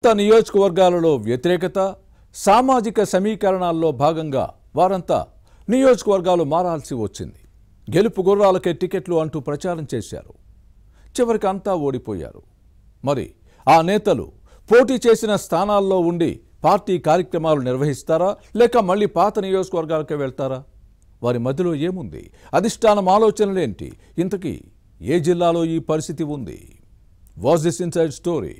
నియోజకవర్గాలలో వ్యతిరేకత సామాజిక సమీకరణాల్లో భాగంగా వారంతా నియోజకవర్గాలు మారాల్సి వచ్చింది. గెలుపు గుర్రాలకే టికెట్లు అంటూ ప్రచారం చేశారు. చివరికి అంతా ఓడిపోయారు. మరి ఆ నేతలు పోటీ చేసిన స్థానాల్లో ఉండి పార్టీ కార్యక్రమాలు నిర్వహిస్తారా లేక మళ్ళీ పాత నియోజకవర్గాలకే వెళ్తారా? వారి మధ్యలో ఏముంది? అధిష్టానం ఆలోచనలేంటి? ఇంతకీ ఏ జిల్లాలో ఈ పరిస్థితి ఉంది? Watch this inside story.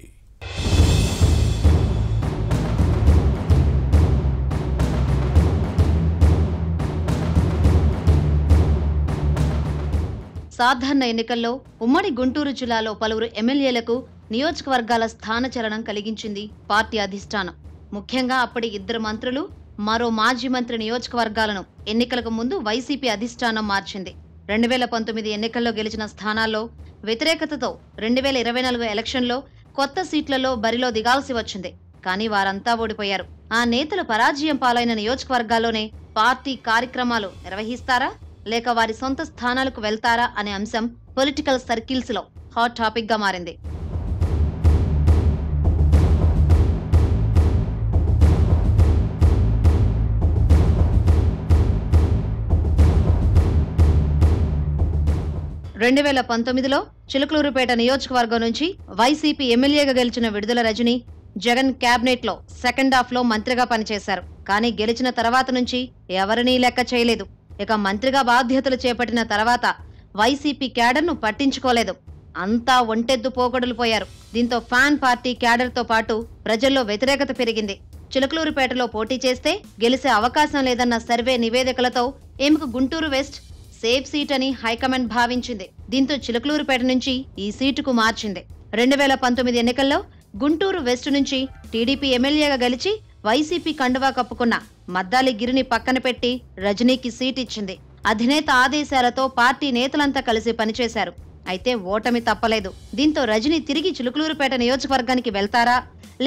సాధారణ ఎన్నికల్లో ఉమ్మడి గుంటూరు జిల్లాలో పలువురు ఎమ్మెల్యేలకు నియోజకవర్గాల స్థానచలనం కలిగించింది పార్టీ అధిష్టానం. ముఖ్యంగా అప్పటి 2 మంత్రులు, మరో మాజీ మంత్రి నియోజకవర్గాలను ఎన్నికలకు ముందు వైసీపీ అధిష్టానం మార్చింది. 2019 ఎన్నికల్లో గెలిచిన స్థానాల్లో వ్యతిరేకతతో 2024 ఎలక్షన్లో కొత్త సీట్లలో బరిలో దిగాల్సి వచ్చింది. కానీ వారంతా ఓడిపోయారు. ఆ నేతలు పరాజయం పాలైన నియోజకవర్గాల్లోనే పార్టీ కార్యక్రమాలు నిర్వహిస్తారా లేక వారి సొంత స్థానాలకు వెళ్తారా అనే అంశం పొలిటికల్ సర్కిల్స్ లో హాట్ టాపిక్ గా మారింది. రెండు 2019లో చిలుకలూరుపేట నియోజకవర్గం నుంచి వైసీపీ ఎమ్మెల్యేగా గెలిచిన విడుదల రజని జగన్ కేబినెట్ లో సెకండ్ హాఫ్ లో మంత్రిగా పనిచేశారు. కానీ గెలిచిన తర్వాత నుంచి ఎవరినీ లెక్క చేయలేదు. ఇక మంత్రిగా బాధ్యతలు చేపట్టిన తర్వాత వైసీపీ క్యాడర్ను పట్టించుకోలేదు. అంతా ఒంటెద్దు పోగొడులు పోయారు. దీంతో ఫ్యాన్ పార్టీ క్యాడర్ తో పాటు ప్రజల్లో వ్యతిరేకత పెరిగింది. చిలకలూరుపేటలో పోటీ చేస్తే గెలిసే అవకాశం లేదన్న సర్వే నివేదికలతో ఈమెకు గుంటూరు వెస్ట్ సేఫ్ సీట్ అని హైకమాండ్ భావించింది. దీంతో చిలకలూరుపేట నుంచి ఈ సీటుకు మార్చింది. 2019 ఎన్నికల్లో గుంటూరు వెస్ట్ నుంచి టీడీపీ ఎమ్మెల్యేగా గెలిచి వైసీపీ కండువా కప్పుకున్న మద్దాలి గిరిని పక్కన పెట్టి రజనీకి సీట్ ఇచ్చింది. అధినేత ఆదేశాలతో పార్టీ నేతలంతా కలిసి పనిచేశారు. అయితే ఓటమి తప్పలేదు. దీంతో రజనీ తిరిగి చిలుకలూరుపేట నియోజకవర్గానికి వెళ్తారా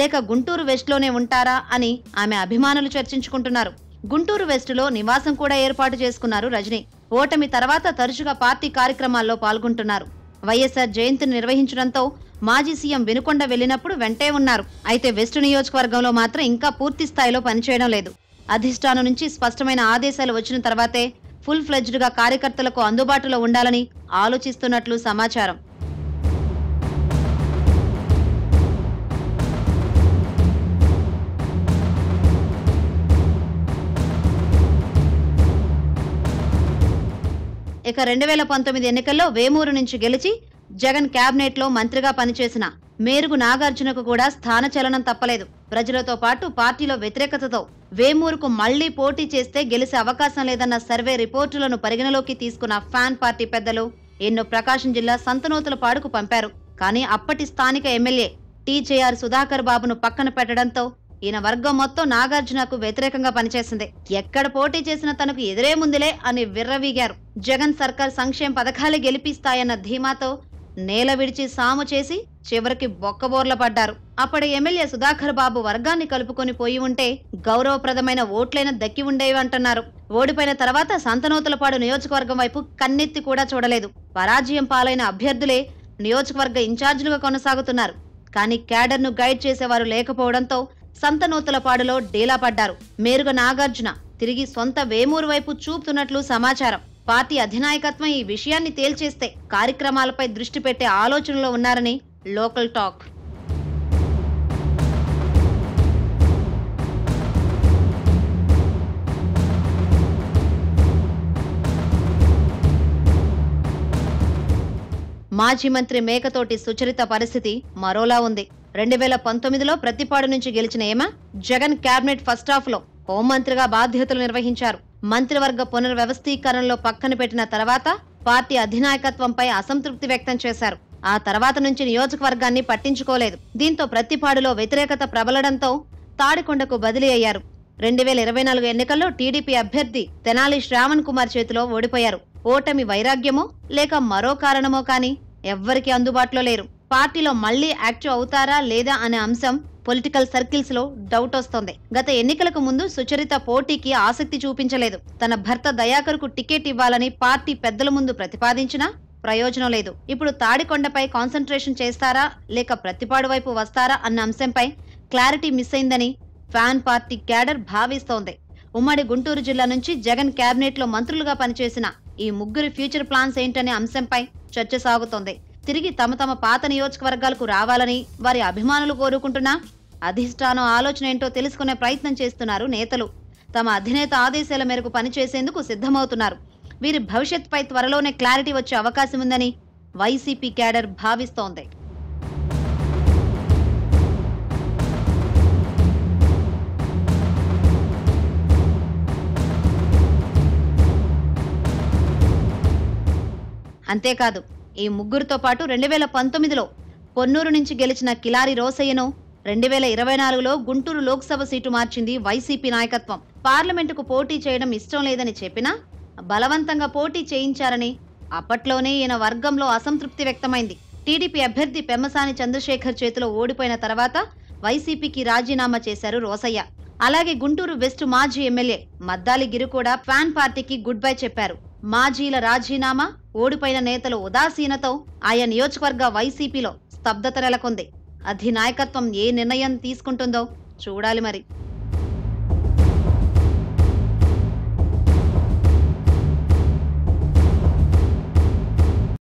లేక గుంటూరు వెస్ట్ లోనే ఉంటారా అని ఆమె అభిమానులు చర్చించుకుంటున్నారు. గుంటూరు వెస్ట్ లో నివాసం కూడా ఏర్పాటు చేసుకున్నారు రజనీ. ఓటమి తర్వాత తరచుగా పార్టీ కార్యక్రమాల్లో పాల్గొంటున్నారు. వైఎస్ఆర్ జయంతిని నిర్వహించడంతో మాజీ సీఎం వినుకొండ వెళ్లినప్పుడు వెంటే ఉన్నారు. అయితే వెస్ట్ నియోజకవర్గంలో మాత్రం ఇంకా పూర్తి స్థాయిలో పనిచేయడం లేదు. అధిష్టానం నుంచి స్పష్టమైన ఆదేశాలు వచ్చిన తర్వాతే ఫుల్ ఫ్లెడ్జ్డ్ గా కార్యకర్తలకు అందుబాటులో ఉండాలని ఆలోచిస్తున్నట్లు సమాచారం. ఇక 2019 ఎన్నికల్లో వేమూరు నుంచి గెలిచి జగన్ కేబినెట్ లో మంత్రిగా పనిచేసిన మేరుగు నాగార్జునకు కూడా స్థానచలనం తప్పలేదు. ప్రజలతో పాటు పార్టీలో వ్యతిరేకతతో వేమూరుకు మళ్లీ పోటీ చేస్తే గెలిసే అవకాశం లేదన్న సర్వే రిపోర్టులను పరిగణలోకి తీసుకున్న ఫ్యాన్ పార్టీ పెద్దలు ఎన్నో ప్రకాశం జిల్లా సంతనూతలపాడుకు పంపారు. కానీ అప్పటి స్థానిక ఎమ్మెల్యే టీజేఆర్ సుధాకర్ బాబును పక్కన పెట్టడంతో ఈయన వర్గం మొత్తం నాగార్జునకు వ్యతిరేకంగా పనిచేసింది. ఎక్కడ పోటీ చేసిన తనకు ఎదురేముందిలే అని విర్రవీగారు. జగన్ సర్కార్ సంక్షేమ పథకాలే గెలిపిస్తాయన్న ధీమాతో నేల విడిచి సాము చేసి చివరికి బొక్కబోర్ల పడ్డారు. అప్పటి ఎమ్మెల్యే సుధాకర్ బాబు వర్గాన్ని కలుపుకొని పోయి ఉంటే గౌరవప్రదమైన ఓట్లైన దక్కి ఉండేవి అంటున్నారు. ఓడిపోయిన తర్వాత సంతనూతలపాడు నియోజకవర్గం వైపు కన్నెత్తి కూడా చూడలేదు. పరాజయం పాలైన అభ్యర్థులే నియోజకవర్గ ఇన్ఛార్జీలుగా కొనసాగుతున్నారు. కానీ క్యాడర్ ను గైడ్ చేసేవారు లేకపోవడంతో సంతనూతలపాడులో డీలా పడ్డారు. మేరుగ నాగార్జున తిరిగి సొంత వేమూరు వైపు చూపుతున్నట్లు సమాచారం. పార్టీ అధినాయకత్వం ఈ విషయాన్ని తేల్చేస్తే కార్యక్రమాలపై దృష్టి పెట్టే ఆలోచనలో ఉన్నారని లోకల్ టాక్. మాజీ మంత్రి మేకతోటి సుచరిత పరిస్థితి మరోలా ఉంది. 2019లో ప్రతిపాడు నుంచి గెలిచిన ఈమె జగన్ కేబినెట్ ఫస్ట్ హాఫ్ లో హోంమంత్రిగా బాధ్యతలు నిర్వహించారు. మంత్రివర్గ పునర్వ్యవస్థీకరణలో పక్కన పెట్టిన తర్వాత పార్టీ అధినాయకత్వంపై అసంతృప్తి వ్యక్తం చేశారు. ఆ తర్వాత నుంచి నియోజకవర్గాన్ని పట్టించుకోలేదు. దీంతో ప్రతిపాడులో వ్యతిరేకత ప్రబలడంతో తాడికొండకు బదిలీ అయ్యారు. 2024 ఎన్నికల్లో టీడీపీ అభ్యర్థి తెనాలి శ్రావణ్ కుమార్ చేతిలో ఓడిపోయారు. ఓటమి వైరాగ్యమో లేక మరో కారణమో కానీ ఎవ్వరికీ అందుబాటులో లేరు. పార్టీలో మళ్లీ యాక్టివ్ అవుతారా లేదా అనే అంశం పొలిటికల్ సర్కిల్స్ లో డౌట్ వస్తోంది. గత ఎన్నికలకు ముందు సుచరిత పోటీకి ఆసక్తి చూపించలేదు. తన భర్త దయాకర్ కు టికెట్ ఇవ్వాలని పార్టీ పెద్దల ముందు ప్రతిపాదించినా ప్రయోజనం లేదు. ఇప్పుడు తాడికొండపై కాన్సంట్రేషన్ చేస్తారా లేక ప్రతిపాడు వైపు వస్తారా అన్న అంశంపై క్లారిటీ మిస్ అయిందని ఫ్యాన్ పార్టీ క్యాడర్ భావిస్తోంది. ఉమ్మడి గుంటూరు జిల్లా నుంచి జగన్ కేబినెట్ లో మంత్రులుగా పనిచేసిన ఈ ముగ్గురి ఫ్యూచర్ ప్లాన్స్ ఏంటనే అంశంపై చర్చ సాగుతోంది. తిరిగి తమ తమ పాత నియోజకవర్గాలకు రావాలని వారి అభిమానులు కోరుకుంటున్నా అధిష్టానం ఆలోచన ఏంటో తెలుసుకునే ప్రయత్నం చేస్తున్నారు నేతలు. తమ అధినేత ఆదేశాల మేరకు పనిచేసేందుకు సిద్ధమవుతున్నారు. వీరి భవిష్యత్పై త్వరలోనే క్లారిటీ వచ్చే అవకాశం ఉందని వైసీపీ క్యాడర్ భావిస్తోంది. అంతేకాదు, ఈ ముగ్గురితో పాటు 2019లో పొన్నూరు నుంచి గెలిచిన కిలారి రోసయ్యను 2024లో గుంటూరు లోక్సభ సీటు మార్చింది వైసీపీ నాయకత్వం. పార్లమెంటుకు పోటీ చేయడం ఇష్టం లేదని చెప్పినా బలవంతంగా పోటీ చేయించారని అప్పట్లోనే ఈయన వర్గంలో అసంతృప్తి వ్యక్తమైంది. టీడీపీ అభ్యర్థి పెమ్మసాని చంద్రశేఖర్ చేతిలో ఓడిపోయిన తర్వాత వైసీపీకి రాజీనామా చేశారు రోసయ్య. అలాగే గుంటూరు వెస్ట్ మాజీ ఎమ్మెల్యే మద్దాలి గిరి కూడా ఫ్యాన్ పార్టీకి గుడ్ బై చెప్పారు. మాజీల రాజీనామా, ఓడిపోయిన నేతల ఉదాసీనతో ఆయా నియోజకవర్గ వైసీపీలో స్తబ్దత నెలకొంది. అధినాయకత్వం ఏ నిర్ణయం తీసుకుంటుందో చూడాలి మరి.